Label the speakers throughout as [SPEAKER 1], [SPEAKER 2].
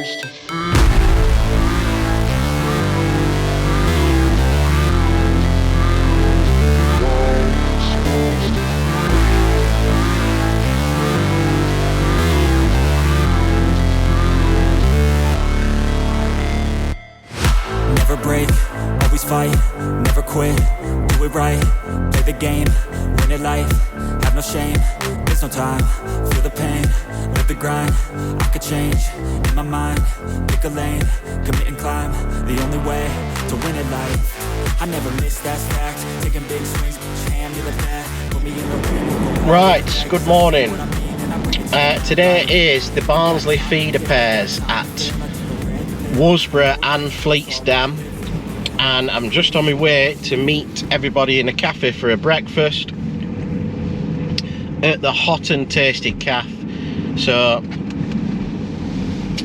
[SPEAKER 1] Never break, always fight, never quit, do it right, play the game, win it life, have no shame, there's no time, feel the pain, live the grind, I could change, in my mind, pick a lane, commit and climb, the only way to win it life, I never miss, that's fact, taking big swings, hand me the bat, put me in the ring.
[SPEAKER 2] Right, good morning. Today is the Barnsley feeder pairs at Worsbrough and Fleets Dam, and I'm just on my way to meet everybody in a cafe for a breakfast at the Hot and Tasty Cafe. So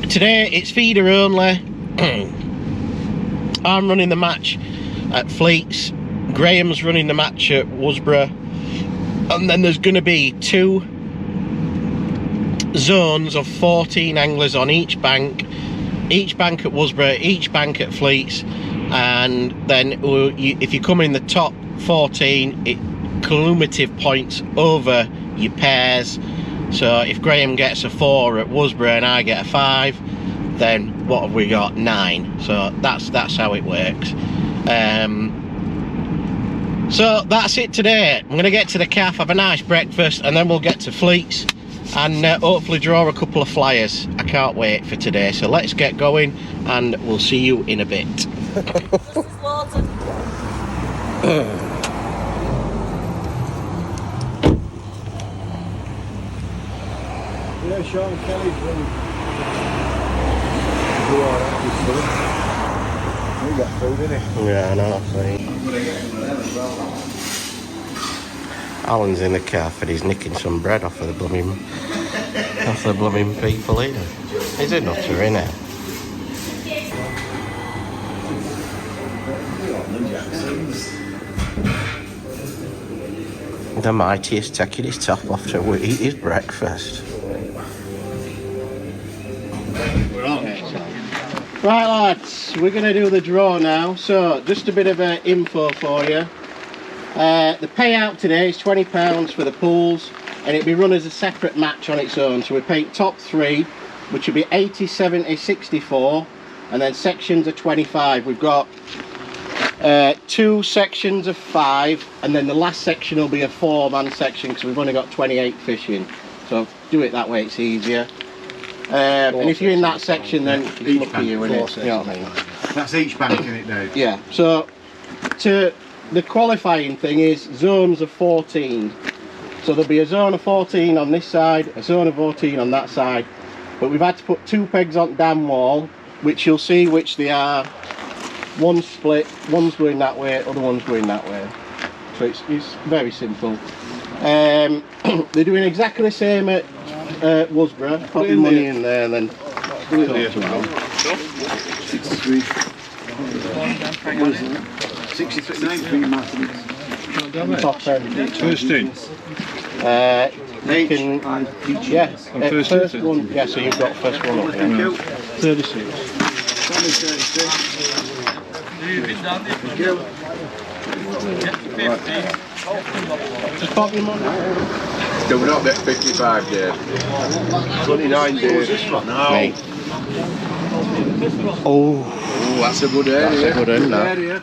[SPEAKER 2] today it's feeder only. I'm running the match at Fleets, Graham's running the match at Worsbrough, and then there's going to be 2 zones of 14 anglers on each bank at Worsbrough, each bank at Fleets, and then if you come in the top 14, it cumulative points over your pairs. So if Graham gets a 4 at Worsbrough and I get a 5, then what have we got? 9. So that's how it works. So that's it today. I'm going to get to the cafe, have a nice breakfast, and then we'll get to Fleets and hopefully draw a couple of flyers. I can't wait for today, so let's get going and we'll see you in a bit.
[SPEAKER 3] Yeah, Sean Kelly's running. We got food in it.
[SPEAKER 2] Yeah, I know. Alan's in the cafe and he's nicking some bread off of the blooming people here. He's a nutter, innit? The mightiest taking his top off to eat his breakfast. Right lads, we're going to do the draw now. So just a bit of info for you. The payout today is £20 for the pools, and it'll be run as a separate match on its own. So we pay top 3, which will be 80, 70, 64, and then sections of 25. We've got 2 sections of 5, and then the last section will be a 4-man section because we've only got 28 fishing. So do it that way, it's easier. And if you're in that section, then it's lucky you, innit? You know what I mean?
[SPEAKER 3] That's each bank in it now.
[SPEAKER 2] Yeah, so the qualifying thing is zones of 14. So there'll be a zone of 14 on this side, a zone of 14 on that side. But we've had to put 2 pegs on dam wall, which you'll see which they are. One's split, one's going that way, other one's going that way. So it's very simple. They're doing exactly the same at Worsbrough. Put your money in there and then put it there.
[SPEAKER 3] 63. 63, 93
[SPEAKER 2] Top end.
[SPEAKER 3] First in.
[SPEAKER 2] You can, yeah, first one, yeah, so you've got first one up there. 36. Just pop your money.
[SPEAKER 3] Still not get 55 days. 29 days.
[SPEAKER 2] No. Oh,
[SPEAKER 3] That's a good area.
[SPEAKER 2] That's a good end, that.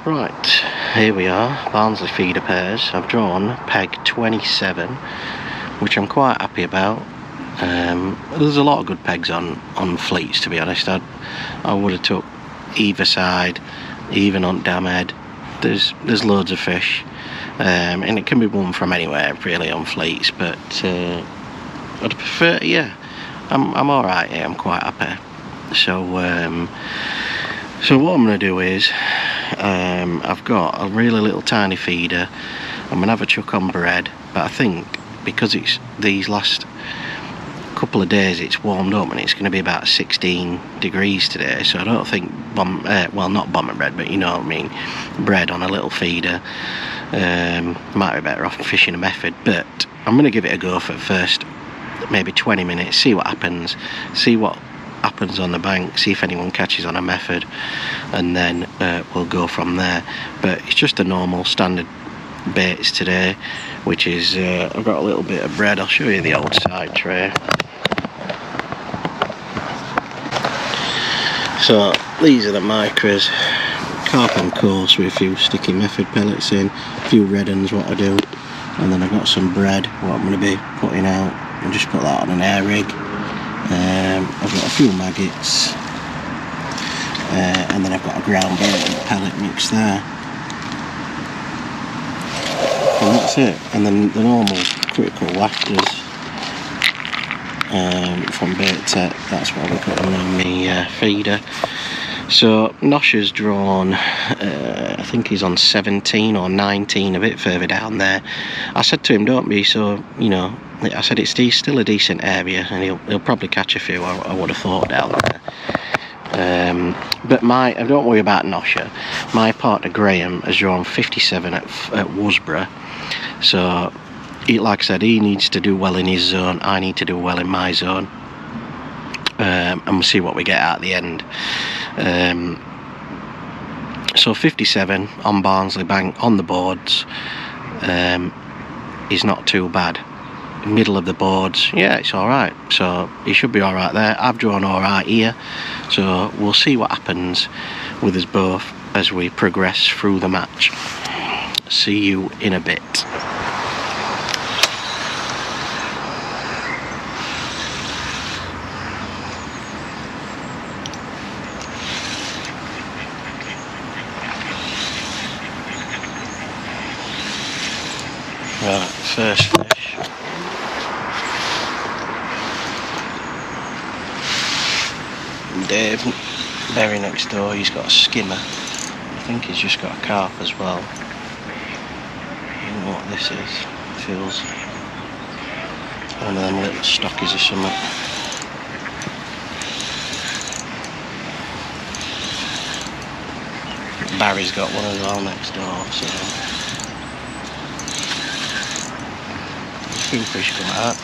[SPEAKER 2] Right, here we are, Barnsley feeder pairs. I've drawn peg 27, which I'm quite happy about. There's a lot of good pegs on fleets, to be honest. I would have took either side, even on dam head. There's loads of fish, and it can be won from anywhere really on fleets, but I'd prefer, yeah, I'm alright here, I'm quite happy. So what I'm going to do is, I've got a really little tiny feeder. I'm going to have a chuck on bread, but I think because it's these last couple of days it's warmed up and it's going to be about 16 degrees today, so I don't think well, not bomber bread, but you know what I mean, bread on a little feeder might be better off fishing a method. But I'm going to give it a go for the first maybe 20 minutes, see what happens, see what happens on the bank, see if anyone catches on a method, and then we'll go from there. But it's just a normal standard baits today, which is I've got a little bit of bread. I'll show you the old side tray. So these are the micros, carp on course with a few sticky method pellets in, a few red uns what I do, and then I've got some bread what I'm going to be putting out, and just put that on an air rig. I've got a few maggots, and then I've got a ground bait and pellet mix there, and that's it. And then the normal critical wafters from Bait Tech, that's what we're putting on my feeder. So Nosha's drawn, I think he's on 17 or 19, a bit further down there. I said to him, don't be so, you know, I said it's still a decent area, and he'll probably catch a few, I would have thought, down there. But don't worry about Nosha. My partner Graham has drawn 57 at Worsbrough, so like I said, he needs to do well in his zone, I need to do well in my zone, and we'll see what we get at the end. So 57 on Barnsley Bank on the boards is not too bad. Middle of the boards, yeah, it's alright, so he should be alright there. I've drawn alright here, so we'll see what happens with us both as we progress through the match. See you in a bit. Right, first fish. Dave, Berry next door, he's got a skimmer. I think he's just got a carp as well. I don't know what this is. It feels one of them little stockies or something. Barry's got one as well next door, so a few fish come out.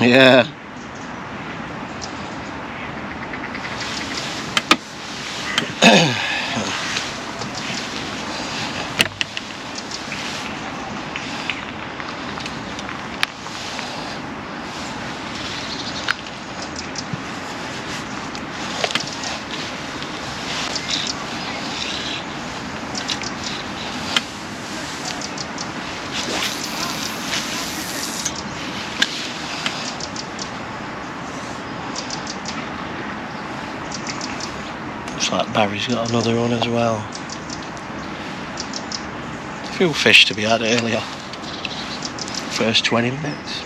[SPEAKER 2] Yeah. Looks like Barry's got another one as well. A few fish to be had earlier. First 20 minutes.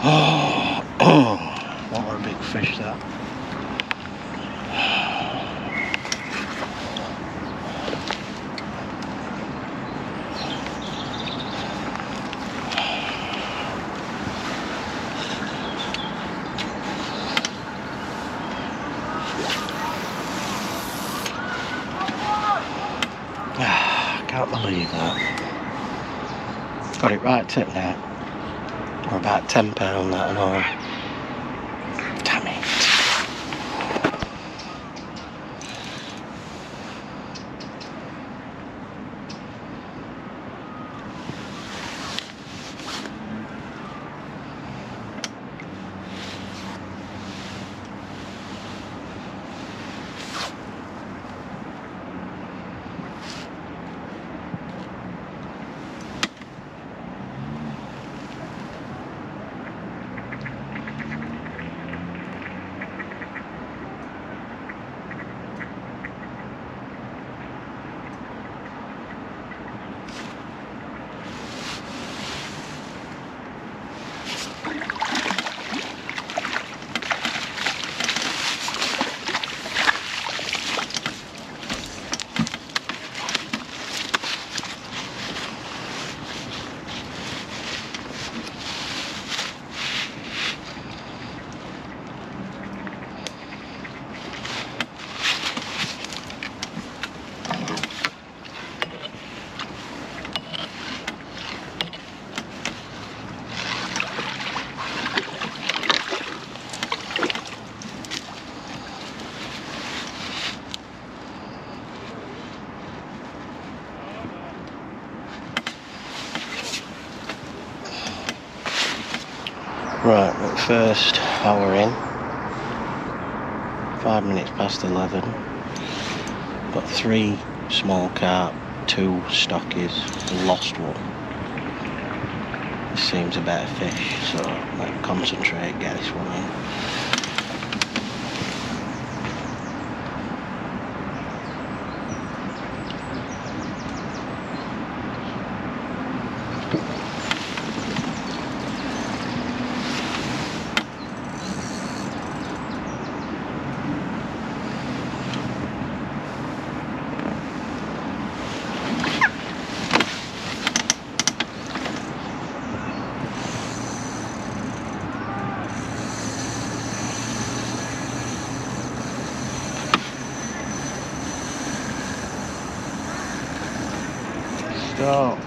[SPEAKER 2] Oh, what a big fish that. Can't believe that. Got it right tip now. We're about £10 that and all. Damn it. Right, but first hour in, 5 minutes past 11. Got 3 small carp, 2 stockies, lost one. This seems a better fish, so I'll concentrate, get this one in. Stop.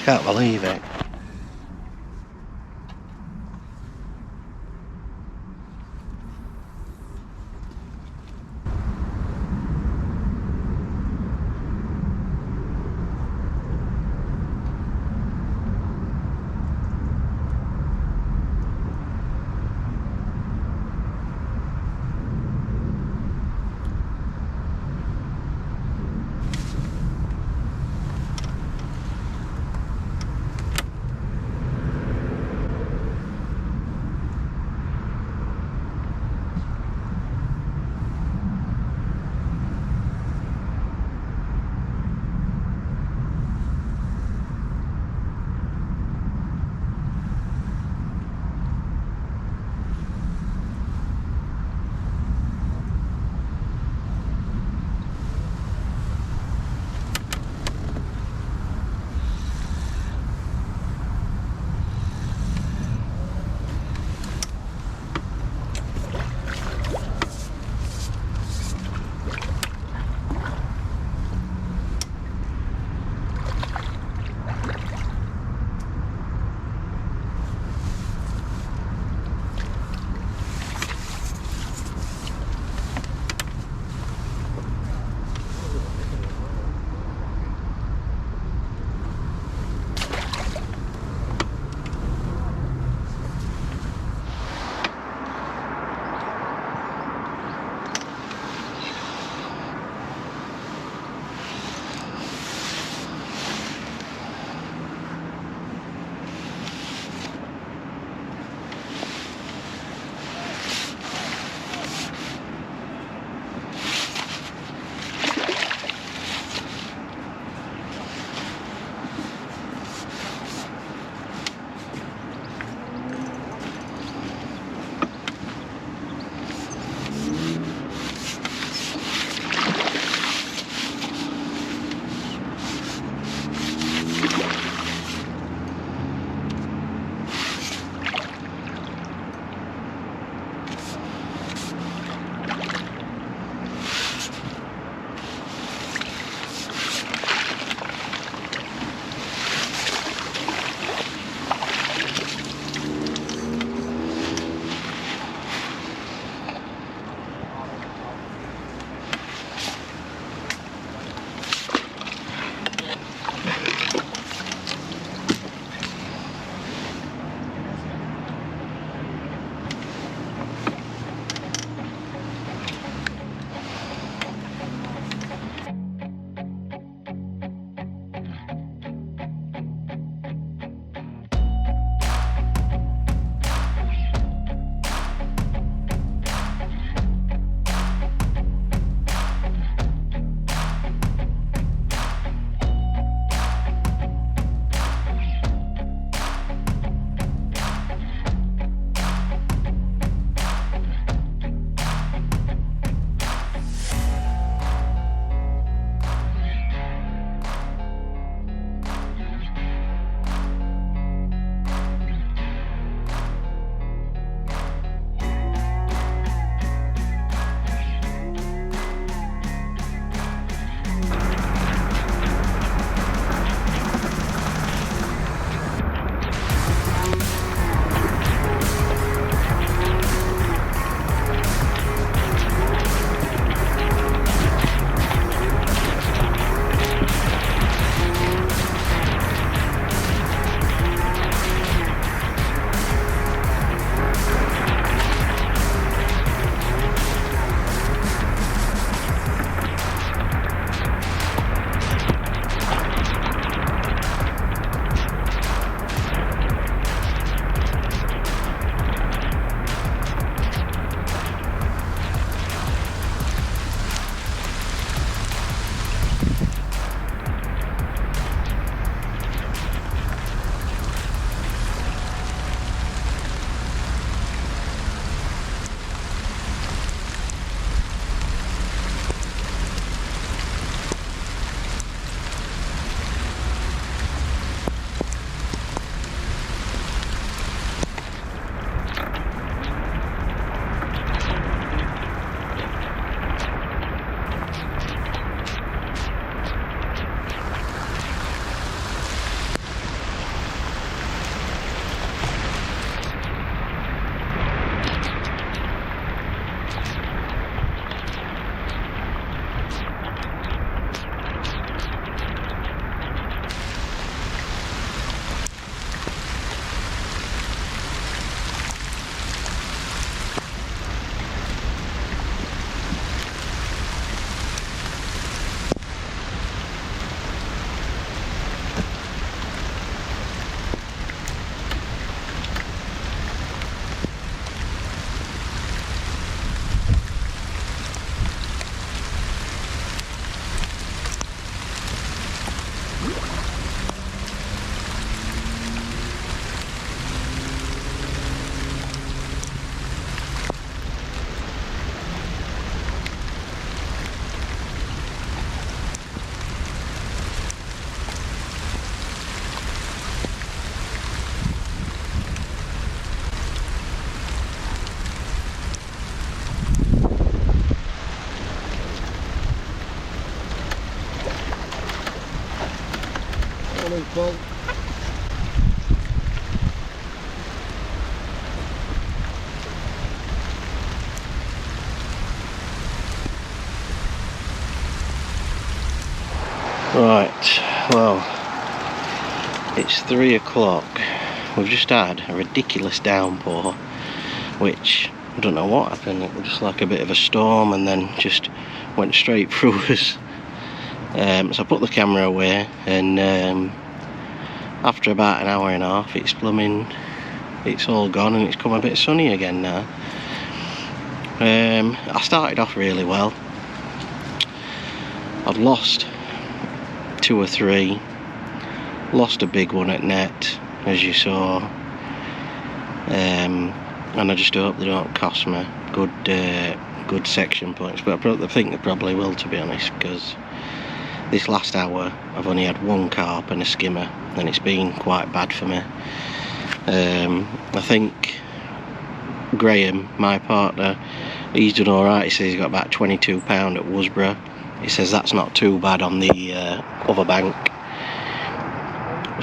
[SPEAKER 2] can't believe it. full. Right, well, it's 3 o'clock. We've just had a ridiculous downpour, which I don't know what happened. It was just like a bit of a storm and then just went straight through us. So I put the camera away, and after about an hour and a half it's all gone and it's come a bit sunny again now. I started off really well. I've lost 2 or 3, lost a big one at net, as you saw, and I just hope they don't cost me good section points, but I think they probably will, to be honest, because this last hour I've only had 1 carp and a skimmer, and it's been quite bad for me. I think Graham, my partner, he's done alright. He says he's got about £22 at Worsbrough. He says that's not too bad on the other bank.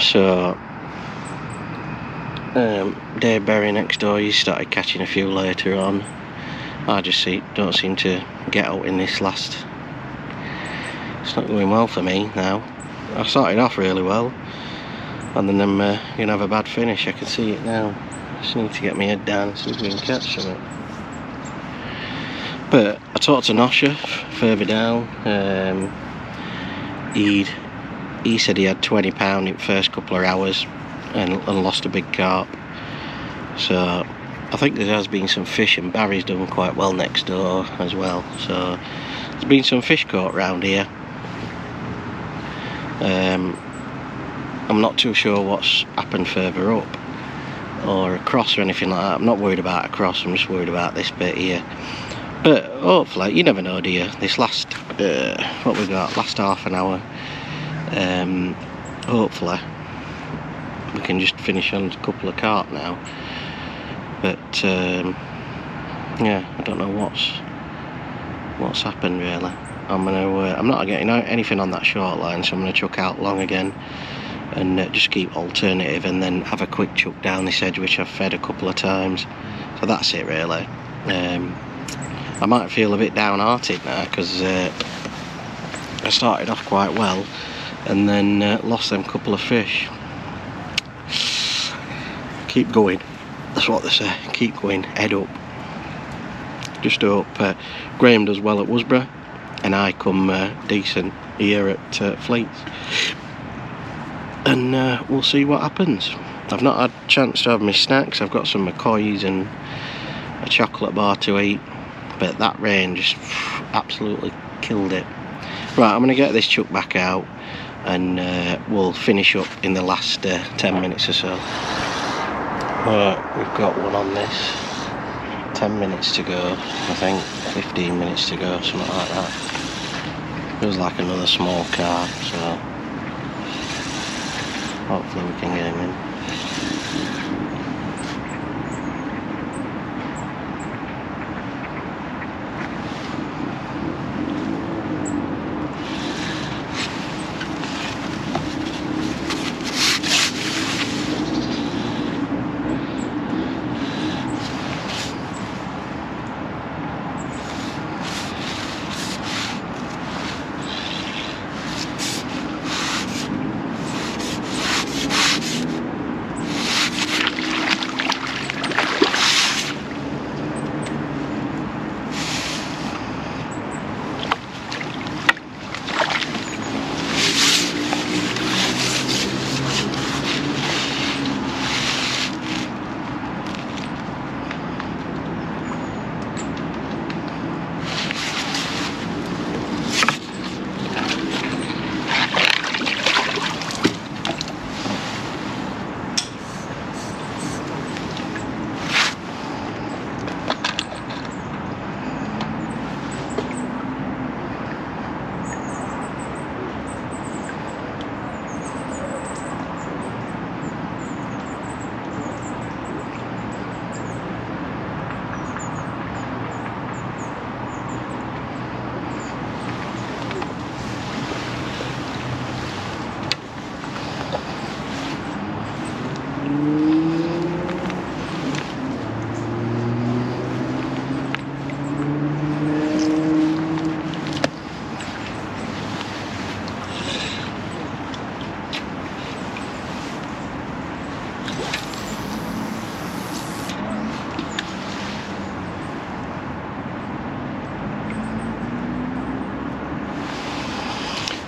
[SPEAKER 2] So Dave Berry next door, he started catching a few later on. I just don't seem to get out in this last. It's not going well for me now. I started off really well, and then I'm going to have a bad finish. I can see it now. I just need to get my head down and see if we can catch something. But I talked to Nosha further down. He said he had £20 in the first couple of hours and lost a big carp. So I think there has been some fish, and Barry's done quite well next door as well. So there's been some fish caught round here. I'm not too sure what's happened further up or across or anything like that. I'm not worried about across, I'm just worried about this bit here. But hopefully, you never know, do you? This last, what we got, last half an hour, hopefully we can just finish on a couple of carp now. But yeah, I don't know what's happened really. I'm not getting anything on that short line, so I'm going to chuck out long again and just keep alternative, and then have a quick chuck down this edge, which I've fed a couple of times. So that's it really. I might feel a bit downhearted now because I started off quite well and then lost them couple of fish. Keep going, that's what they say, keep going, head up. Just hope Graham does well at Worsbrough and I come decent here at Fleets, and we'll see what happens. I've not had a chance to have my snacks. I've got some McCoys and a chocolate bar to eat, but that rain just absolutely killed it. Right, I'm going to get this chuck back out and we'll finish up in the last 10 minutes or so. Right, we've got one on this. 10 minutes to go, I think, 15 minutes to go, something like that. Feels like another small car, so hopefully we can get him in.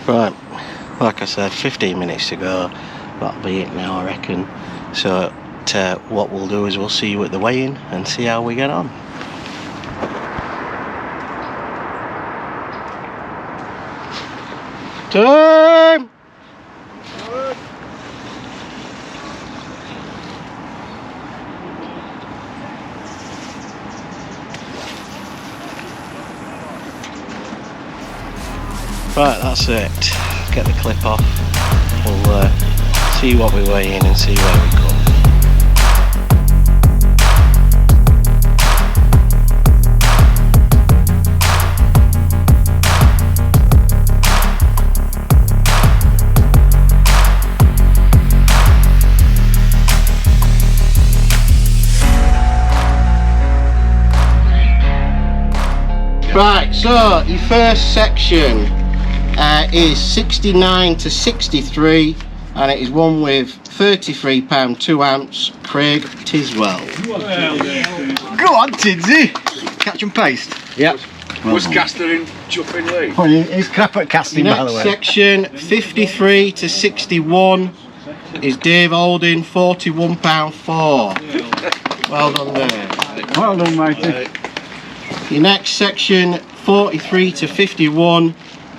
[SPEAKER 2] Right, like I said, 15 minutes to go. That'll be it now, I reckon. So what we'll do is we'll see you at the weigh-in and see how we get on. Time! Right, that's it. Get the clip off. We'll see what we weigh in and see where we come. Right, so your first section is 69 to 63, and it is one with 33 pound 2 ounce Craig Tiswell.
[SPEAKER 4] Go on, Tidsy! Catch and paste.
[SPEAKER 2] Yep.
[SPEAKER 3] Was caster in Jupping Lee?
[SPEAKER 4] Well, he's crap at casting, by the way.
[SPEAKER 2] Next section, 53 to 61, is Dave Holding, 41 pound 4. Well done there.
[SPEAKER 4] Well done, matey.
[SPEAKER 2] Your next section, 43 to 51,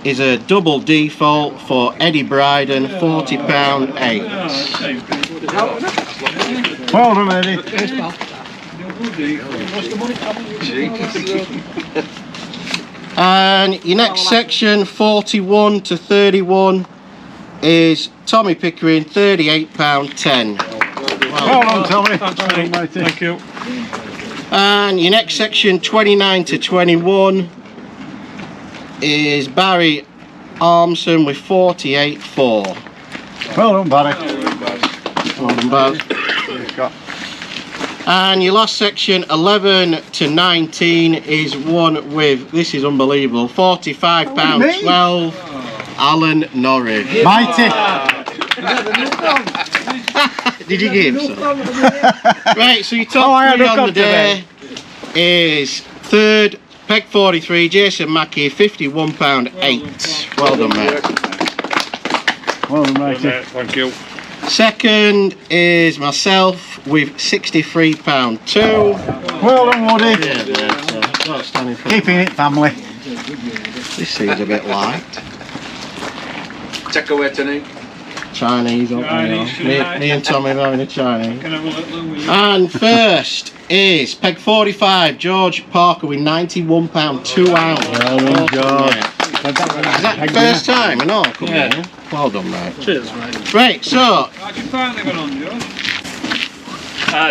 [SPEAKER 2] is a double default for Eddie Bryden, 40 pound 8.
[SPEAKER 4] Well done, Eddie.
[SPEAKER 2] And your next section, 41 to 31, is Tommy Pickering, 38 pound 10.
[SPEAKER 4] Well done, Tommy. Well done, matey.
[SPEAKER 5] Thank you.
[SPEAKER 2] And your next section, 29 to 21, is Barry Armson with 48.4.
[SPEAKER 4] Well done, Barry.
[SPEAKER 2] Well done, Barry. And your last section, 11 to 19, is one with, this is unbelievable, 45 pound 12, Alan Norrie.
[SPEAKER 4] Mighty.
[SPEAKER 2] Did you give some? Right, so your top
[SPEAKER 4] I had
[SPEAKER 2] three
[SPEAKER 4] a
[SPEAKER 2] on the day is third, Peg 43, Jason Mackey, 51 pound 8. Well done, mate.
[SPEAKER 4] Well done, matey.
[SPEAKER 5] Thank you.
[SPEAKER 2] Second is myself with 63 pound 2.
[SPEAKER 4] Well done, Woody.
[SPEAKER 2] Yeah, mate, outstanding.
[SPEAKER 4] Keeping it family.
[SPEAKER 2] This seems a bit light.
[SPEAKER 3] Take away tonight.
[SPEAKER 2] Chinese, don't
[SPEAKER 5] Chinese,
[SPEAKER 2] we? Me and Tommy are having a Chinese.
[SPEAKER 5] Can I have a little with
[SPEAKER 2] And first is Peg 45, George Parker with 91 pound 2 ounce.
[SPEAKER 4] Well done, George.
[SPEAKER 2] Is that the first time? No, come on. Well done, mate.
[SPEAKER 5] Cheers, mate.
[SPEAKER 2] Right, so
[SPEAKER 5] How'd you finally got on, George?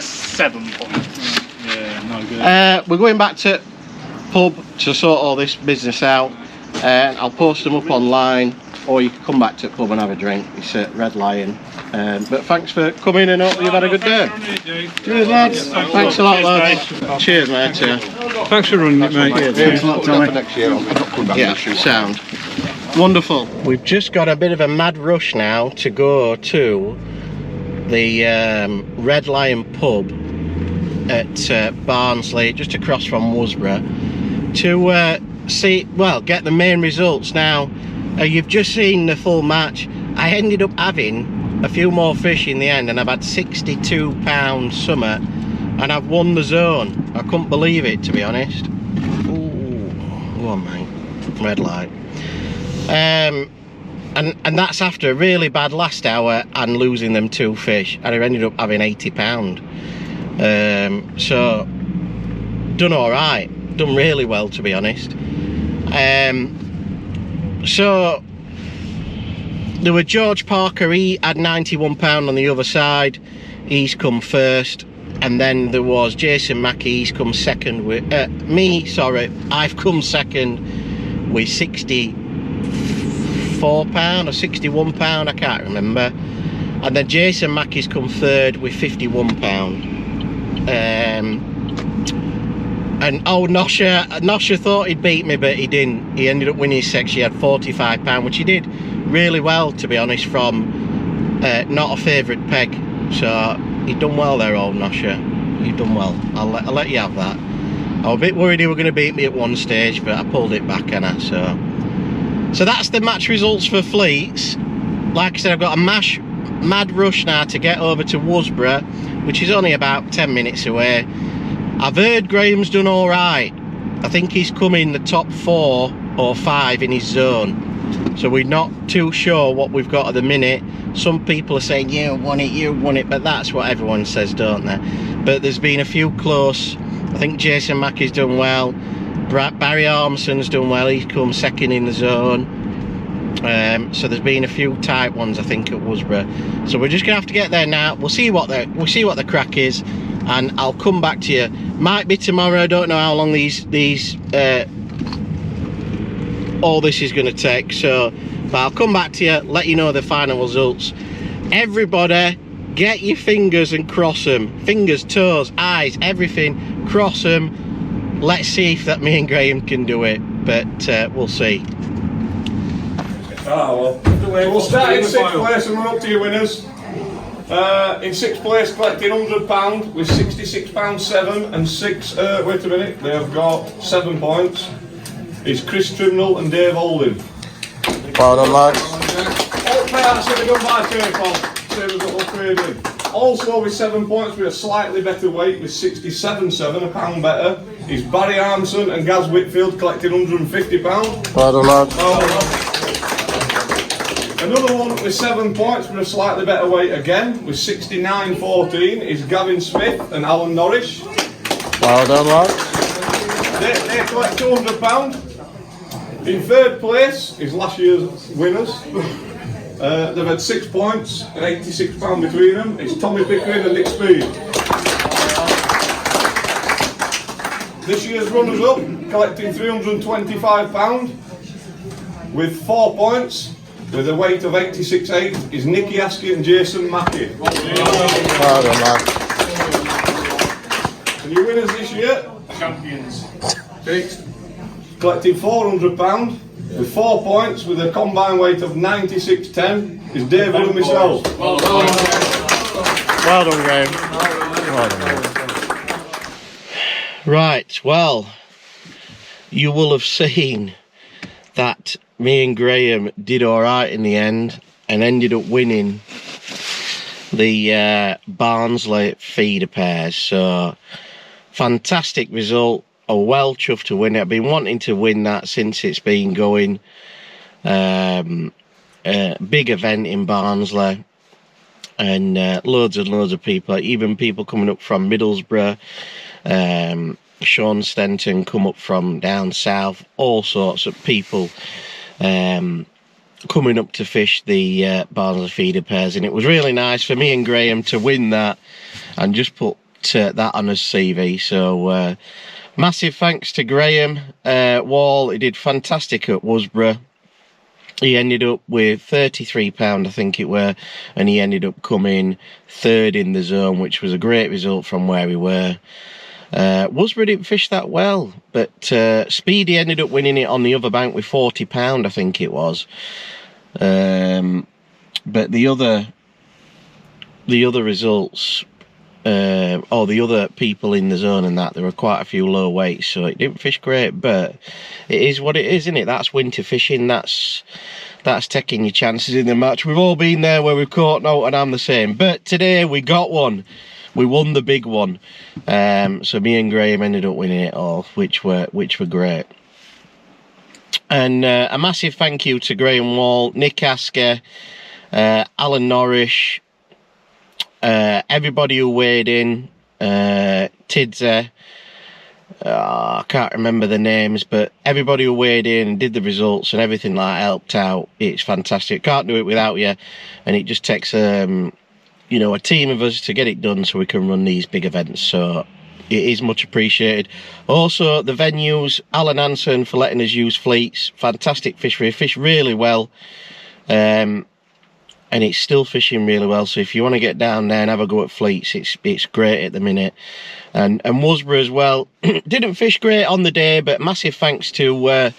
[SPEAKER 5] 7 points. Yeah, no good.
[SPEAKER 2] we're going back to pub to sort all this business out. I'll post them up online, or you can come back to the pub and have a drink. It's at Red Lion. But thanks for coming and hope you've had a good day.
[SPEAKER 4] Cheers, lads.
[SPEAKER 2] Thanks a lot, lads. Cheers, mate.
[SPEAKER 5] Thanks for running it, mate.
[SPEAKER 4] Thanks a lot, Tommy.
[SPEAKER 3] Next year, I'm not coming back
[SPEAKER 2] Yeah,
[SPEAKER 3] this year.
[SPEAKER 2] sound. Wonderful. We've just got a bit of a mad rush now to go to the Red Lion pub at Barnsley, just across from Worsbrough, to get the main results. Now, you've just seen the full match. I ended up having a few more fish in the end, and I've had 62 pounds summer, and I've won the zone. I couldn't believe it, to be honest. Ooh, go on, mate. Red light. And that's after a really bad last hour and losing them 2 fish, and I ended up having 80 pound. So done all right, done really well, to be honest. So there were George Parker, he had 91 pound on the other side, he's come first. And then there was Jason Mackey, he's come second with I've come second with 64 pound or 61 pound, I can't remember. And then Jason Mackey's come third with 51 pound. And Nosher thought he'd beat me, but he didn't. He ended up winning his section. He had 45 pound, which he did really well, to be honest, from not a favourite peg. So he'd done well there, old Nosher. He'd done well. I'll let you have that. I was a bit worried he were going to beat me at one stage, but I pulled it back, and so So that's the match results for Fleets. Like I said, I've got a mad rush now to get over to Worsbrough, which is only about 10 minutes away. I've heard Graham's done all right. I think he's come in the top 4 or 5 in his zone. So we're not too sure what we've got at the minute. Some people are saying, you won it, but that's what everyone says, don't they? But there's been a few close. I think Jason Mackey's done well. Barry Armson's done well, he's come second in the zone. So there's been a few tight ones, I think, at Worsbrough. So we're just gonna have to get there now. We'll see what the crack is, and I'll come back to you. Might be tomorrow. I don't know how long all this is going to take. So, but I'll come back to you, let you know the final results. Everybody, get your fingers and cross them. Fingers, toes, eyes, everything. Cross them. Let's see if that me and Graham can do it. But we'll see.
[SPEAKER 6] Well, we'll start in 6th place and run up to your winners. In 6th place, collecting £100 with £66.7 and 6. Wait a minute, they have got 7 points. Is Chris Trimnell and Dave Holding.
[SPEAKER 2] Well done, lads.
[SPEAKER 6] All payouts have been done by PayPal, same as what we're trading. Also with 7 points with a slightly better weight with 67.7, a pound better, is Barry Armson and Gaz Whitfield collecting £150.
[SPEAKER 2] Well done, lads.
[SPEAKER 6] Another one with 7 points with a slightly better weight again with 69.14 is Gavin Smith and Alan Norris.
[SPEAKER 2] Well done, lads.
[SPEAKER 6] They collect £200. In 3rd place is last year's winners. They've had 6 points and £86 between them. It's Tommy Pickering and Nick Speed. This year's runners up, collecting £325 with 4 points. With a weight of 86.8 is Nicky Askey and Jason Mackey.
[SPEAKER 2] Well done, lad.
[SPEAKER 6] And your winners this year?
[SPEAKER 5] Champions.
[SPEAKER 6] Collecting £400 with 4 points with a combined weight of 96.10 is David and myself.
[SPEAKER 2] Well done, Graham. Well done, Graham. Right, well, you will have seen that me and Graham did alright in the end and ended up winning the Barnsley feeder pairs. So, fantastic result. Well chuffed to win it. I've been wanting to win that since it's been going. Big event in Barnsley, and loads and loads of people, even people coming up from Middlesbrough. Sean Stenton come up from down south, all sorts of people coming up to fish the Barnsley feeder pairs, and it was really nice for me and Graham to win that and just put that on his CV. So massive thanks to Greame Wall. He did fantastic at Worsbrough. He ended up with £33, I think it were, and he ended up coming 3rd in the zone, which was a great result from where we were. Worsbrough didn't fish that well, but Speedy ended up winning it on the other bank with £40, I think it was. But the other results, or the other people in the zone and that, there were quite a few low weights, so it didn't fish great, but it is what it is, isn't it? That's winter fishing, that's taking your chances in the match. We've all been there where we've caught no, and I'm the same. But today we got one. We won the big one. So me and Graham ended up winning it all, which were great. And a massive thank you to Greame Wall, Nick Asker, Alan Norris, everybody who weighed in, Tidze, I can't remember the names, but everybody who weighed in and did the results and everything like that helped out. It's fantastic. Can't do it without you, and it just takes a team of us to get it done so we can run these big events. So it is much appreciated. Also, the venues, Alan Hansen for letting us use Fleets, fantastic fishery, fish really well, and it's still fishing really well. So if you want to get down there and have a go at Fleets, it's great at the minute. And Worsbrough as well, didn't fish great on the day, but massive thanks to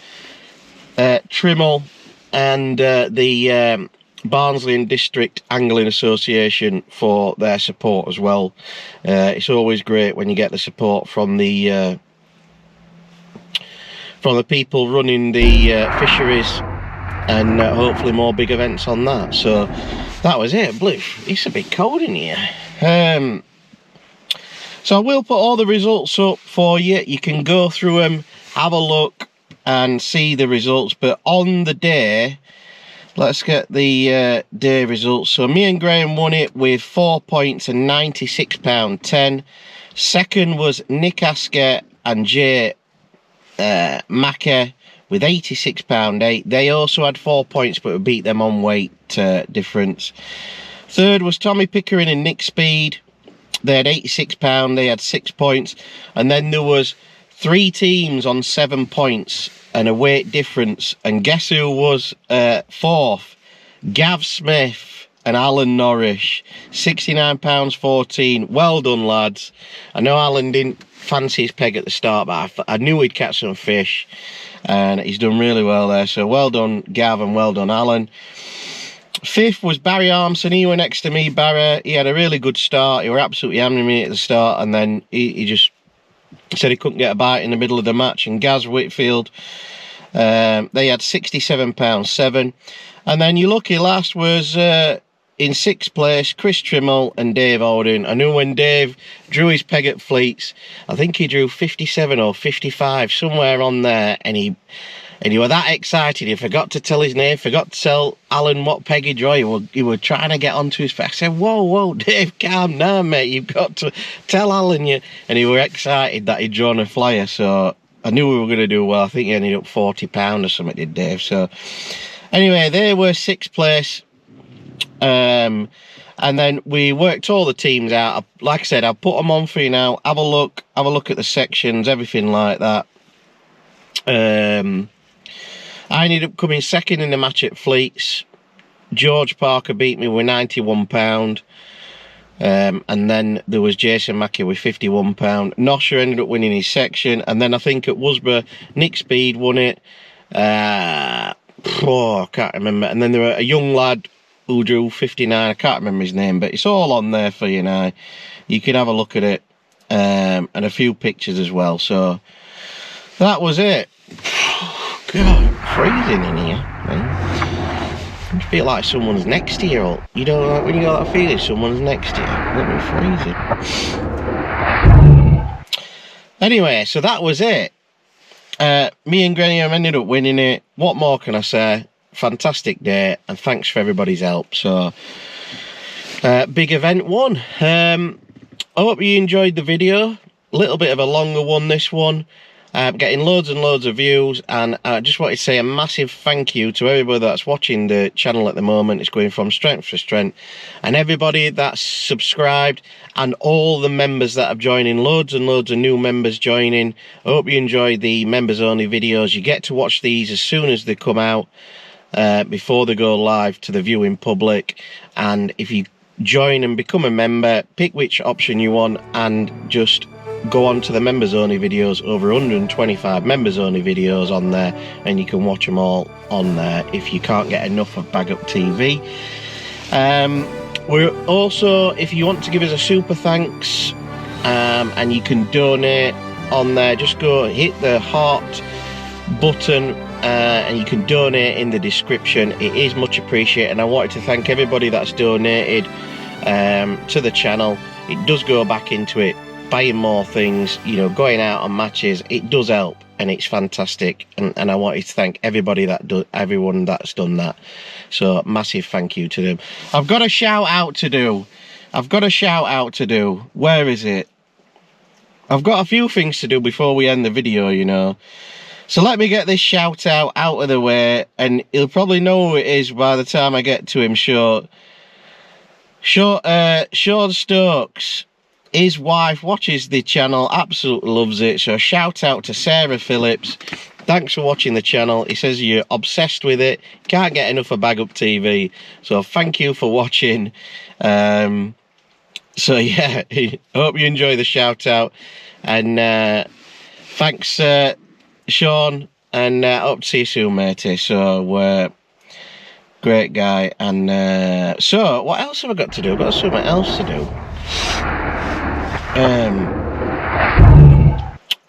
[SPEAKER 2] Trimble and the Barnsley and District Angling Association for their support as well. It's always great when you get the support from the people running the fisheries and hopefully more big events on that. So that was it. Blue, it's a bit cold in here. So I will put all the results up for you. You can go through them, have a look and see the results. But on the day, let's get the day results. So me and Graham won it with 4 points and £96.10. Second was Nick Asker and Jay Macker with £86.8. They also had 4 points, but we beat them on weight difference. Third was Tommy Pickering and Nick Speed. They had £86. They had 6 points. And then there was 3 teams on 7 points and a weight difference. And guess who was fourth? Gav Smith and Alan Norrish. £69.14. Well done, lads. I know Alan didn't fancy his peg at the start, but I knew he'd catch some fish. And he's done really well there. So well done, Gav, and well done, Alan. Fifth was Barry Armson. He were next to me, Barry. He had a really good start. He were absolutely hammering me at the start, and then he just said he couldn't get a bite in the middle of the match. And Gaz Whitfield, they had £67.7. And then your lucky last was in 6th place, Chris Trimmel and Dave Odin. I knew when Dave drew his peg at Fleets, I think he drew 57 or 55, somewhere on there, and he were that excited, he forgot to tell his name, forgot to tell Alan what peg he drew. He were trying to get onto his peg. I said, whoa, Dave, calm down, mate. You've got to tell Alan you. And he were excited that he'd drawn a flyer, so I knew we were going to do well. I think he ended up £40 or something, did Dave. So anyway, they were 6th place. And then we worked all the teams out. Like I said, I'll put them on for you now. Have a look at the sections, everything like that. I ended up coming second in the match at Fleets. George Parker beat me with £91. And then there was Jason Mackey with £51. Nosher ended up winning his section. And then I think at Worsbrough, Nick Speed won it. I can't remember. And then there were a young lad who drew 59. I can't remember his name, but it's all on there for you now. You can have a look at it. And a few pictures as well. So that was it. God, freezing in here, man. You feel like someone's next to you, or you don't like when you got that feeling someone's next to you. Let me freeze it. Anyway, so that was it. Me and Graham ended up winning it. What more can I say? Fantastic day, and thanks for everybody's help. So, big event won. I hope you enjoyed the video. A little bit of a longer one, this one. Getting loads and loads of views, and I just wanted to say a massive thank you to everybody that's watching the channel at the moment. It's going from strength to strength, and everybody that's subscribed, and all the members that have joined in, loads and loads of new members joining. I hope you enjoy the members only videos. You get to watch these as soon as they come out, before they go live to the viewing public. And if you join and become a member, pick which option you want and just go on to the members only videos. Over 125 members only videos on there, and you can watch them all on there if you can't get enough of Baguptv. We're also, if you want to give us a super thanks, and you can donate on there, just go hit the heart button, and you can donate in the description. It is much appreciated, and I wanted to thank everybody that's donated to the channel. It does go back into it, buying more things, you know, going out on matches. It does help, and it's fantastic, and I wanted to thank everybody everyone that's done that. So massive thank you to them. I've got a shout out to do. Where is it? I've got a few things to do before we end the video, you know. So let me get this shout out of the way, and he'll probably know who it is by the time I get to him. Sean Stokes, his wife watches the channel, absolutely loves it. So shout out to Sarah Phillips. Thanks for watching the channel. He says you're obsessed with it, can't get enough of Baguptv. So thank you for watching. So yeah, I hope you enjoy the shout out, and thanks Sean, and hope to see you soon, matey. So great guy. And so what else have I got to do? I've got something else to do.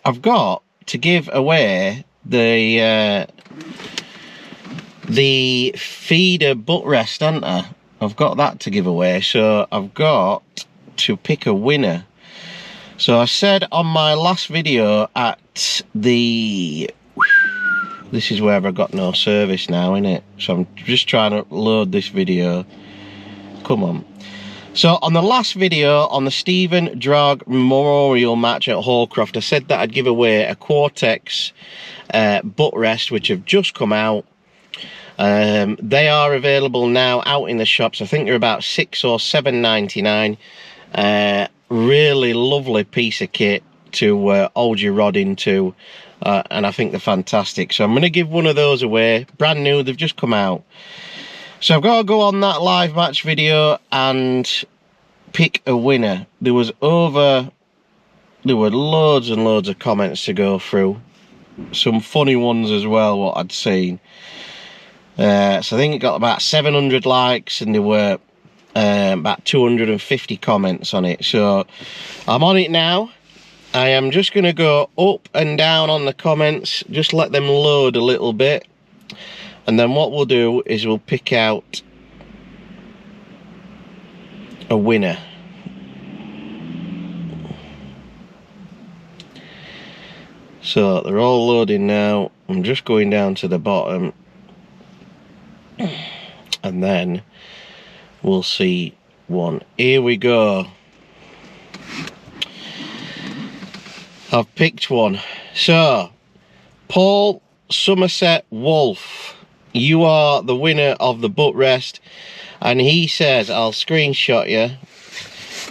[SPEAKER 2] I've got to give away the the feeder butt rest, haven't I? I've got that to give away, so I've got to pick a winner. So I said on my last video at the... This is where I've got no service now, innit? So I'm just trying to load this video. Come on. So on the last video, on the Stephen Drog Memorial match at Hallcroft, I said that I'd give away a Quartex butt rest, which have just come out. They are available now out in the shops. I think they're about $6 or $7.99. Really lovely piece of kit to hold your rod into, and I think they're fantastic. So I'm going to give one of those away, brand new. They've just come out. So I've got to go on that live match video and pick a winner. There were loads and loads of comments to go through. Some funny ones as well, what I'd seen. So I think it got about 700 likes, and there were about 250 comments on it. So I'm on it now. I am just going to go up and down on the comments, just let them load a little bit. And then what we'll do is we'll pick out a winner. So they're all loading now. I'm just going down to the bottom. And then we'll see one. Here we go. I've picked one. So, Paul Somerset Wolf, you are the winner of the butt rest. And he says, I'll screenshot you.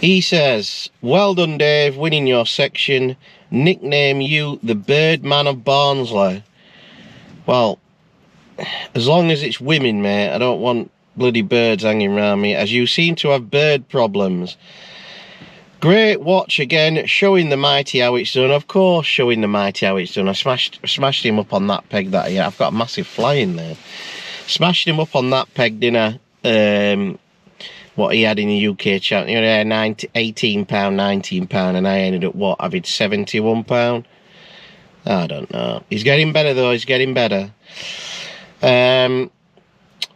[SPEAKER 2] He says, well done, Dave, winning your section. Nickname you the Birdman of Barnsley. Well, as long as it's women, mate, I don't want bloody birds hanging around me, as you seem to have bird problems. Great watch again, showing the mighty how it's done. Of course, showing the mighty how it's done. I smashed him up on that peg that I've got a massive fly in there. Smashed him up on that peg, didn't I? What he had in the UK champ, you know, £18, £19, and I ended up what, having £71. I don't know. He's getting better though. He's getting better.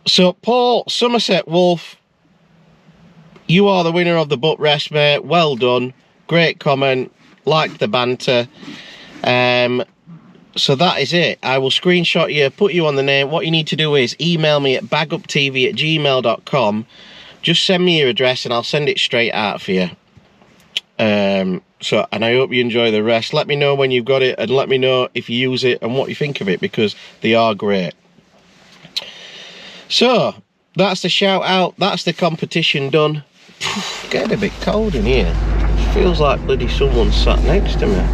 [SPEAKER 2] So Paul Somerset Wolf, you are the winner of the butt rest, mate. Well done. Great comment. Like the banter. So that is it. I will screenshot you, put you on the name. What you need to do is email me at baguptv@gmail.com. Just send me your address and I'll send it straight out for you. And I hope you enjoy the rest. Let me know when you've got it, and let me know if you use it and what you think of it, because they are great. So that's the shout out. That's the competition done. Getting a bit cold in here. Feels like bloody someone sat next to me.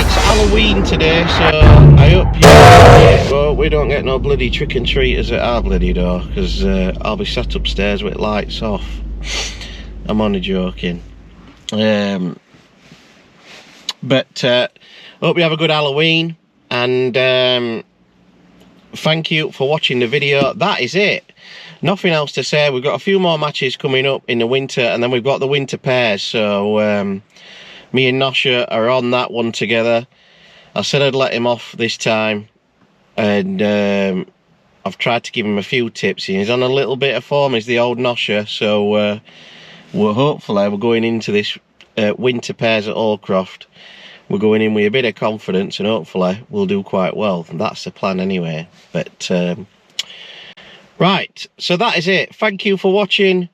[SPEAKER 2] It's Halloween today, so I hope we don't get no bloody trick and treaters at our bloody door, because I'll be sat upstairs with lights off. I'm only joking. But hope you have a good Halloween, and thank you for watching the video. That is it. Nothing else to say. We've got a few more matches coming up in the winter, and then we've got the winter pairs. So me and Nosha are on that one together. I said I'd let him off this time, and I've tried to give him a few tips. He's on a little bit of form, is the old Nosha. So we're going into this winter pairs at Hallcroft. We're going in with a bit of confidence, and hopefully we'll do quite well. That's the plan anyway. But right, so that is it. Thank you for watching,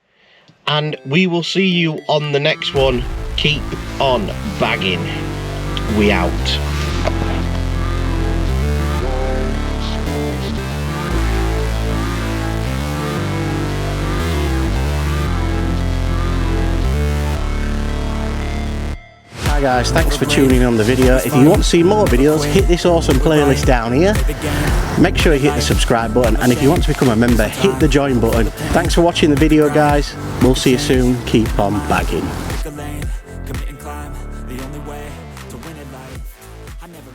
[SPEAKER 2] and we will see you on the next one. Keep on bagging. We out. Hi guys, thanks for tuning in on the video. If you want to see more videos, hit this awesome playlist down here. Make sure you hit the subscribe button, and if you want to become a member, hit the join button. Thanks for watching the video, guys. We'll see you soon. Keep on bagging.
[SPEAKER 1] Commit and climb, the only way to win at life. I never